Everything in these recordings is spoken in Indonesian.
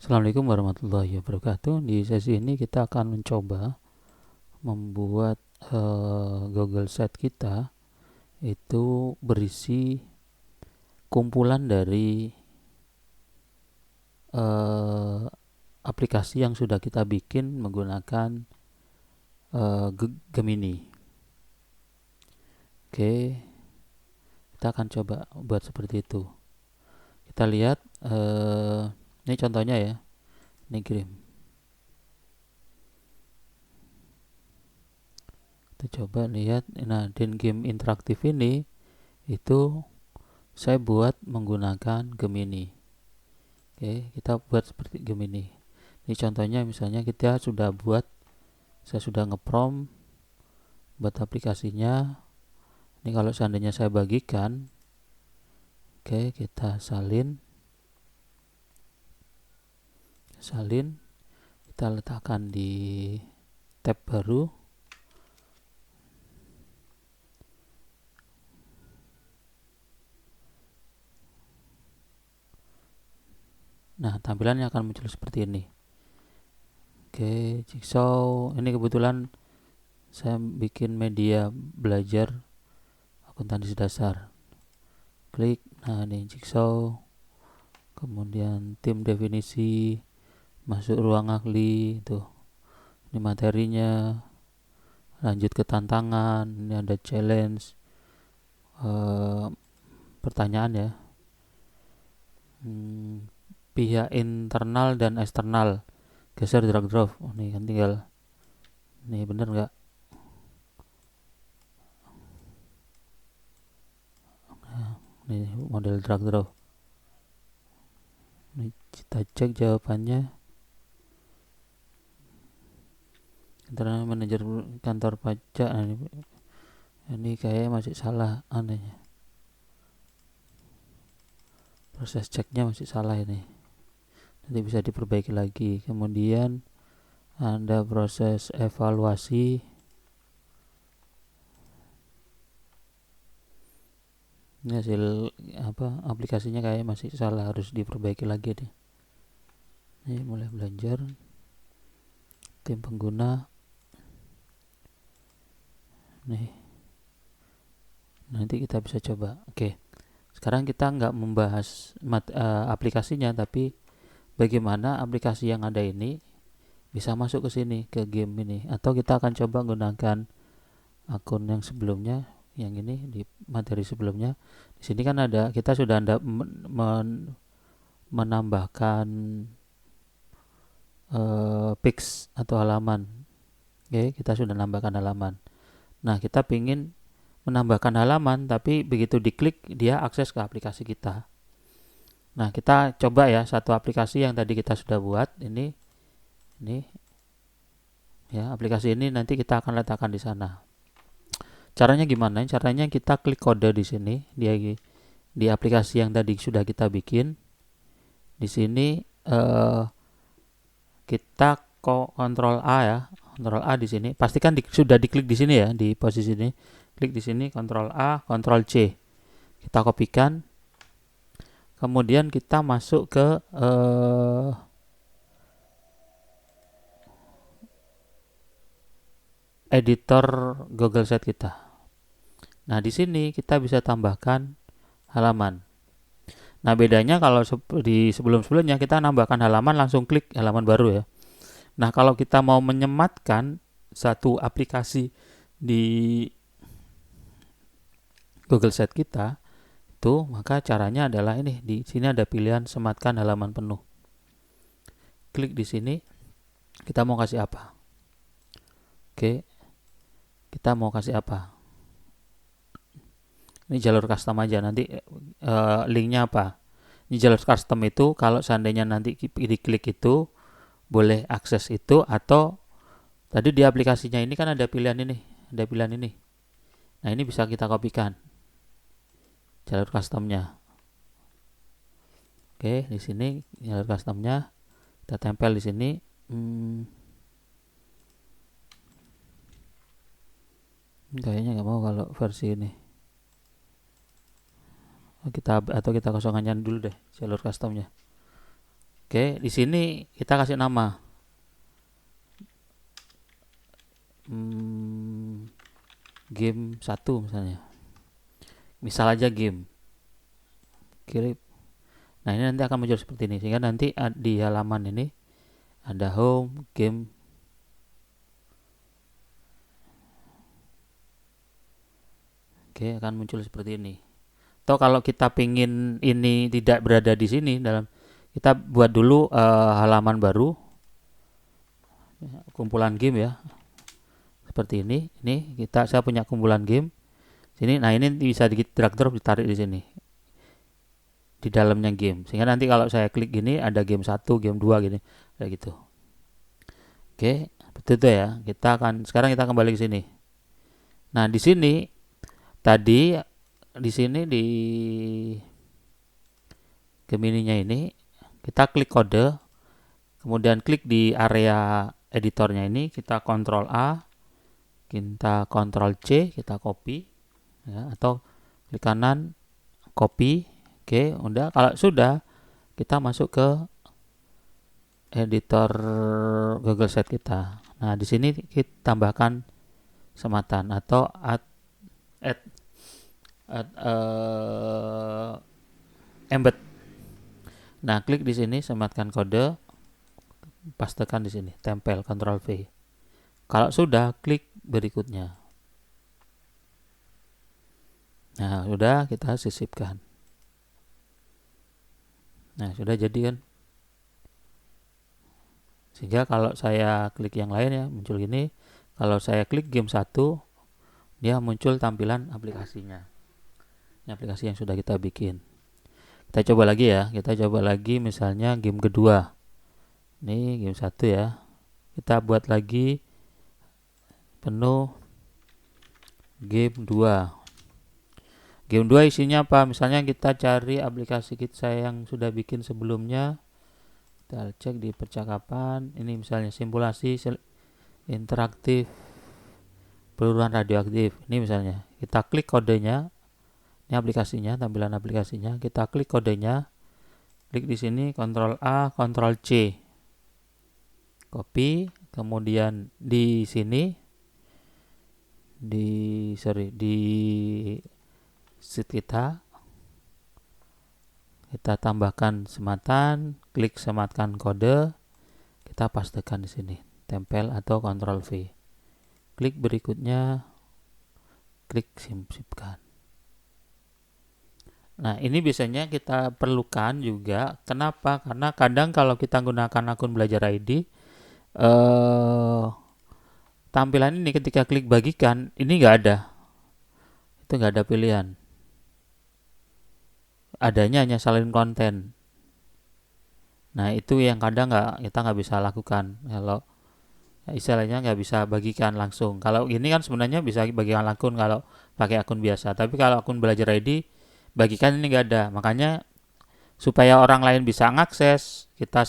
Assalamualaikum warahmatullahi wabarakatuh. Di sesi ini kita akan mencoba membuat Google Sheet kita itu berisi kumpulan dari eh, aplikasi yang sudah kita bikin menggunakan Gemini. Oke, kita akan coba buat seperti itu. Kita lihat ini contohnya ya. Ini kirim. Kita coba lihat. Nah, di game interaktif ini itu saya buat menggunakan Gemini. Oke, kita buat seperti Gemini. Ini contohnya misalnya saya sudah ngeprompt buat aplikasinya. Ini kalau seandainya saya bagikan, oke, kita salin, kita letakkan di tab baru. Nah, tampilannya akan muncul seperti ini. Oke, jigsaw. Ini kebetulan saya bikin media belajar akuntansi dasar. Klik, nah ini jigsaw. Kemudian tim definisi, masuk ruang ahli, tuh. Ini materinya. Lanjut ke tantangan. Ini ada challenge, pertanyaan ya. Pihak internal dan eksternal, geser drag drop. Nih kan tinggal, nih bener nggak? Nih model drag drop. Nih kita cek jawabannya. Internal manajer kantor pajak. Nah, ini kayaknya masih salah anehnya. Proses ceknya masih salah ini. Nanti bisa diperbaiki lagi. Kemudian ada proses evaluasi. Ini hasil aplikasinya kayak masih salah, harus diperbaiki lagi deh. Ini mulai belajar, tim pengguna. Nih, nanti kita bisa coba. Oke, sekarang kita nggak membahas aplikasinya, tapi bagaimana aplikasi yang ada ini bisa masuk ke sini, ke game ini. Atau kita akan coba menggunakan akun yang sebelumnya, yang ini di materi sebelumnya. Di sini kan ada, kita sudah menambahkan pix atau halaman. Oke, kita sudah menambahkan halaman. Nah, kita pingin menambahkan halaman, tapi begitu diklik dia akses ke aplikasi kita. Nah, kita coba ya satu aplikasi yang tadi kita sudah buat. Ini ya, aplikasi ini nanti kita akan letakkan di sana. Caranya gimana? Caranya kita klik kode di sini, di aplikasi yang tadi sudah kita bikin. Di sini kita kontrol A ya, kontrol A di sini. Pastikan sudah diklik di sini ya, di posisi ini. Klik di sini, kontrol A, kontrol C. Kita kopikan. Kemudian kita masuk ke editor Google Sheet kita. Nah, di sini kita bisa tambahkan halaman. Nah, bedanya kalau di sebelum-sebelumnya kita nambahkan halaman langsung klik halaman baru ya. Nah, kalau kita mau menyematkan satu aplikasi di Google Sheet kita, maka caranya adalah ini. Di sini ada pilihan sematkan halaman penuh. Klik di sini, kita mau kasih apa? Oke, kita mau kasih apa? Ini jalur custom aja, nanti linknya apa? Ini jalur custom itu kalau seandainya nanti diklik itu boleh akses itu, atau tadi di aplikasinya ini kan ada pilihan ini. Nah, ini bisa kita kopikan jalur customnya. Oke, di sini jalur customnya kita tempel di sini. Kayaknya nggak mau kalau versi ini. Kita kosongannya dulu deh jalur customnya. Oke, di sini kita kasih nama. Game 1 misalnya. Misal aja game. Kirim. Nah, ini nanti akan muncul seperti ini. Sehingga nanti di halaman ini ada home, game. Oke, akan muncul seperti ini. Atau kalau kita pingin ini tidak berada di sini, kita buat dulu halaman baru, kumpulan game ya, seperti ini. Ini saya punya kumpulan game. Sini, nah ini bisa drag drop ditarik di sini, di dalamnya game. Sehingga nanti kalau saya klik gini ada game 1, game 2 gini, kayak gitu. Oke, betul itu ya. Sekarang kita kembali ke sini. Nah, di sini tadi di Gemini-nya ini kita klik kode, kemudian klik di area editornya ini, kita Ctrl A, kita Ctrl C, kita copy ya, atau klik kanan copy. Oke, udah. Kalau sudah, kita masuk ke editor Google Sheet kita. Nah, di sini kita tambahkan sematan atau add embed. Nah, klik di sini, sematkan kode, pastekan di sini, tempel, Ctrl V. Kalau sudah, klik berikutnya. Nah, sudah, kita sisipkan. Nah, sudah jadi kan. Sehingga kalau saya klik yang lain ya, muncul gini. Kalau saya klik game 1, dia muncul tampilan aplikasinya. Ini aplikasi yang sudah kita bikin. Kita coba lagi ya. Kita coba lagi misalnya game kedua. Ini game 1 ya. Kita buat lagi penuh game 2. Game 2 isinya apa? Misalnya kita cari aplikasi saya yang sudah bikin sebelumnya. Kita cek di percakapan. Ini misalnya simulasi interaktif peluruhan radioaktif. Ini misalnya. Kita klik kodenya. Ini aplikasinya, tampilan aplikasinya. Kita klik kodenya. Klik di sini, Ctrl A, Ctrl C. Copy. Kemudian di sini, di sheet kita tambahkan sematan, klik sematkan kode, kita pastekan di sini, tempel atau Ctrl V. Klik berikutnya, klik sisipkan. Nah, ini biasanya kita perlukan juga. Kenapa? Karena kadang kalau kita gunakan akun Belajar ID, tampilan ini ketika klik bagikan, ini nggak ada. Itu nggak ada pilihan. Adanya hanya salin konten. Nah, itu yang kadang kita nggak bisa lakukan. Kalau istilahnya nggak bisa bagikan langsung. Kalau gini kan sebenarnya bisa bagikan langsung kalau pakai akun biasa. Tapi kalau akun Belajar ID, bagikan ini nggak ada. Makanya supaya orang lain bisa mengakses, kita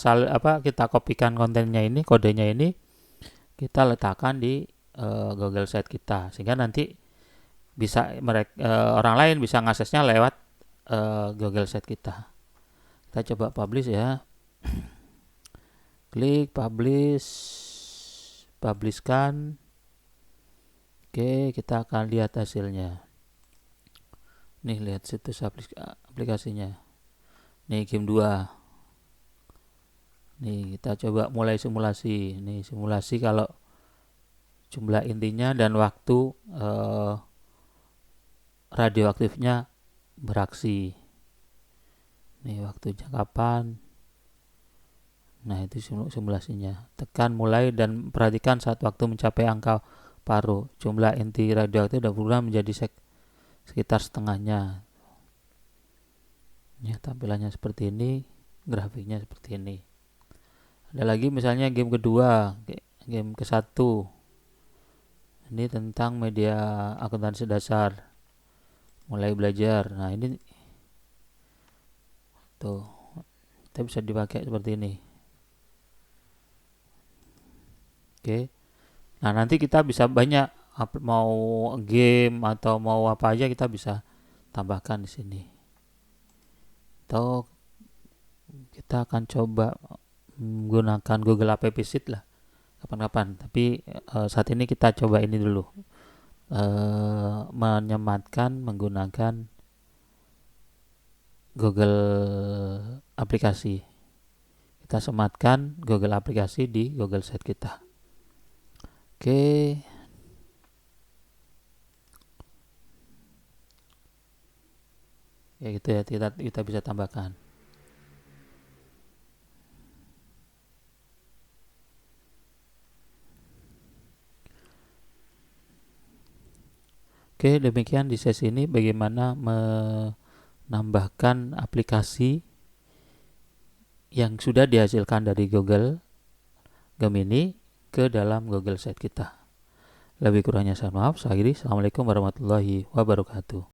kopikan kontennya ini, kodenya ini, kita letakkan di Google Sheet kita, sehingga nanti bisa orang lain bisa mengaksesnya lewat Google Sheet kita. Kita coba publish ya. Klik publishkan. Oke, kita akan lihat hasilnya. Nih, lihat situs aplikasinya. Nih, game 2. Nih, kita coba mulai simulasi. Nih, simulasi kalau jumlah intinya dan waktu radioaktifnya beraksi. Nih, waktunya kapan. Nah, itu simulasinya. Tekan mulai dan perhatikan saat waktu mencapai angka paruh. Jumlah inti radioaktif sudah berubah menjadi sekitar setengahnya. Ya, tampilannya seperti ini, grafiknya seperti ini. Ada lagi misalnya game kedua, game ke-1. Ini tentang media akuntansi dasar. Mulai belajar. Nah, ini tuh, kita bisa dipakai seperti ini. Oke. Nah, nanti kita bisa banyak, mau game atau mau apa aja kita bisa tambahkan di sini. Atau kita akan coba menggunakan Google App Sheet lah kapan-kapan. Tapi saat ini kita coba ini dulu, menyematkan menggunakan Google aplikasi. Kita sematkan Google aplikasi di Google Sheet kita. Oke. Ya gitu ya, kita bisa tambahkan. Oke, demikian di sesi ini bagaimana menambahkan aplikasi yang sudah dihasilkan dari Google Gemini ke dalam Google Sheet kita. Lebih kurangnya saya maaf. Saya akhiri. Assalamualaikum warahmatullahi wabarakatuh.